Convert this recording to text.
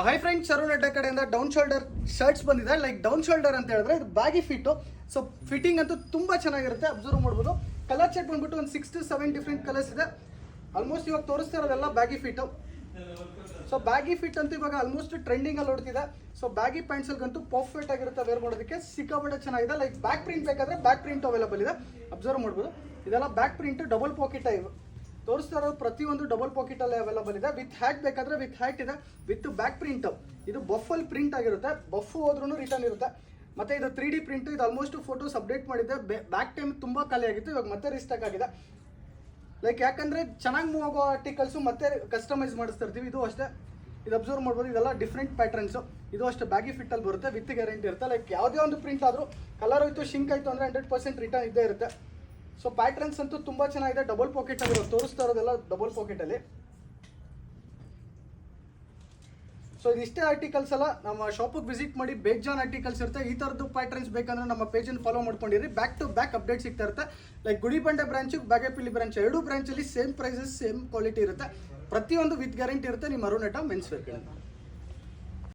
Hi friends, Arun ಅಡ್ಡ ಕಡೆಯಿಂದ down shoulder shirts ಬಂದಿದೆ. ಲೈಕ್ ಡೌನ್ ಶೋಲ್ಡರ್ ಅಂತ ಹೇಳಿದ್ರೆ ಇದು ಬ್ಯಾಗಿ ಫಿಟ್ಟು. ಸೊ ಫಿಟ್ಟಿಂಗ್ ಅಂತೂ ತುಂಬ ಚೆನ್ನಾಗಿರುತ್ತೆ, ಅಬ್ಸರ್ವ್ ಮಾಡ್ಬೋದು. ಕಲರ್ ಚೆಕ್ ಬಂದ್ಬಿಟ್ಟು ಒಂದು 6 to 7 ಡಿಫ್ರೆಂಟ್ ಕಲರ್ಸ್ ಇದೆ. ಆಲ್ಮೋಸ್ಟ್ ಇವಾಗ ತೋರಿಸ್ತಾ ಇರೋದೆಲ್ಲ baggy fit. So baggy fit ಅಂತೂ ಇವಾಗ ಆಲ್ಮೋಸ್ಟ್ ಟ್ರೆಂಡಿಂಗಲ್ಲಿ ಓಡ್ತಿದೆ. ಸೊ ಬ್ಯಾಗಿ ಪ್ಯಾಂಟ್ಸಲ್ಗಂತೂ ಪರ್ಫೆಕ್ಟ್ ಆಗಿರುತ್ತೆ ವೇರ್ ಮಾಡೋದಕ್ಕೆ, ಸಿಕ್ಕಾಪಟ್ಟೆ ಚೆನ್ನಾಗಿದೆ. ಲೈಕ್ ಬ್ಯಾಕ್ ಪ್ರಿಂಟ್ ಬೇಕಾದರೆ ಬ್ಯಾಕ್ ಪ್ರಿಂಟ್ ಅವೈಲೇಬಲ್ ಇದೆ, ಅಬ್ಸರ್ವ್ ಮಾಡ್ಬೋದು. ಇದೆಲ್ಲ ಬ್ಯಾಕ್ ಪ್ರಿಂಟ್ ಡಬಲ್ ಪಾಕೆಟ್ ಇವು ತೋರಿಸ್ತಾ ಇರೋದು ಪ್ರತಿಯೊಂದು ಡಬಲ್ ಪಾಕೆಟ್ ಅಲ್ಲೇ ಅವೈಲೇಬಲ್ ಇದೆ. ವಿತ್ ಹ್ಯಾಟ್ ಬೇಕಾದ್ರೆ ವಿತ್ ಹ್ಯಾಟ್ ಇದೆ, ವಿತ್ ಬ್ಯಾಕ್ ಪ್ರಿಂಟ್. ಇದು ಬಫಲ್ ಪ್ರಿಂಟ್ ಆಗಿರುತ್ತೆ, ಬಫ್ ಹೋದ್ರೂ ರಿಟರ್ನ್ ಇರುತ್ತೆ. ಮತ್ತೆ ಇದು 3D ಪ್ರಿಂಟ್. ಇದು ಆಲ್ಮೋಸ್ಟ್ ಫೋಟೋಸ್ ಅಪ್ಡೇಟ್ ಮಾಡಿದ್ದೆ, ಬ್ಯಾಕ್ ಟೈಮ್ ತುಂಬ ಖಾಲಿ ಆಗಿತ್ತು, ಇವಾಗ ಮತ್ತೆ ರೀಸ್ಟಾಕ್ ಆಗಿದೆ. ಲೈಕ್ ಯಾಕಂದ್ರೆ ಚೆನ್ನಾಗಿ ಮೂವ್ ಆಗೋ ಆರ್ಟಿಕಲ್ಸು ಮತ್ತೆ ಕಸ್ಟಮೈಸ್ ಮಾಡಿಸ್ತಾ ಇರ್ತೀವಿ. ಇದು ಅಷ್ಟೇ, ಇದು ಅಬ್ಸರ್ವ್ ಮಾಡ್ಬೋದು. ಇದೆಲ್ಲ ಡಿಫ್ರೆಂಟ್ ಪ್ಯಾಟರ್ನ್ಸು. ಇದು ಅಷ್ಟೇ ಬ್ಯಾಗಿ ಫಿಟ್ಟಲ್ಲಿ ಬರುತ್ತೆ, ವಿತ್ ಗ್ಯಾರಂಟಿ ಇರುತ್ತೆ. ಲೈಕ್ ಯಾವುದೇ ಒಂದು ಪ್ರಿಂಟ್ ಆದರೂ ಕಲರ್ ಹೋಯ್ತು, ಶಿಂಕ್ ಆಯಿತು ಅಂದರೆ 100% ರಿಟರ್ನ್ ಇದ್ದೇ ಇರುತ್ತೆ. ಸೊ ಪ್ಯಾಟ್ರನ್ಸ್ ಅಂತೂ ತುಂಬ ಚೆನ್ನಾಗಿದೆ. ಡಬಲ್ ಪಾಕೆಟ್ ಅಲ್ಲಿ ತೋರಿಸ್ತಾ ಇರೋದೆಲ್ಲ ಡಬಲ್ ಪಾಕೆಟಲ್ಲಿ. ಸೊ ಇದಿಷ್ಟೇ ಆರ್ಟಿಕಲ್ಸ್ ಅಲ್ಲ, ನಮ್ಮ ಶಾಪಿಗೆ ವಿಸಿಟ್ ಮಾಡಿ, ಬೇಜಾನ್ ಆರ್ಟಿಕಲ್ಸ್ ಇರುತ್ತೆ. ಈ ಥರದ್ದು ಪ್ಯಾಟ್ರನ್ಸ್ ಬೇಕಂದ್ರೆ ನಮ್ಮ ಪೇಜನ್ನು ಫಾಲೋ ಮಾಡ್ಕೊಂಡಿರಿ, ಬ್ಯಾಕ್ ಟು ಬ್ಯಾಕ್ ಅಪ್ಡೇಟ್ ಸಿಗ್ತಾ ಇರುತ್ತೆ. Like Gudibande branch, Bagepalli branch, ಎರಡೂ ಬ್ರಾಂಚಲ್ಲಿ ಸೇಮ್ ಪ್ರೈಸಸ್, ಸೇಮ್ ಕ್ವಾಲಿಟಿ ಇರುತ್ತೆ. ಪ್ರತಿಯೊಂದು ವಿತ್ ಗ್ಯಾರಂಟಿ ಇರುತ್ತೆ ನಿಮ್ಮ ಅರುಣ್ ಅಡ್ಡ ಮೆನ್ಸ್ ವೇರ್ ಕಡೆ.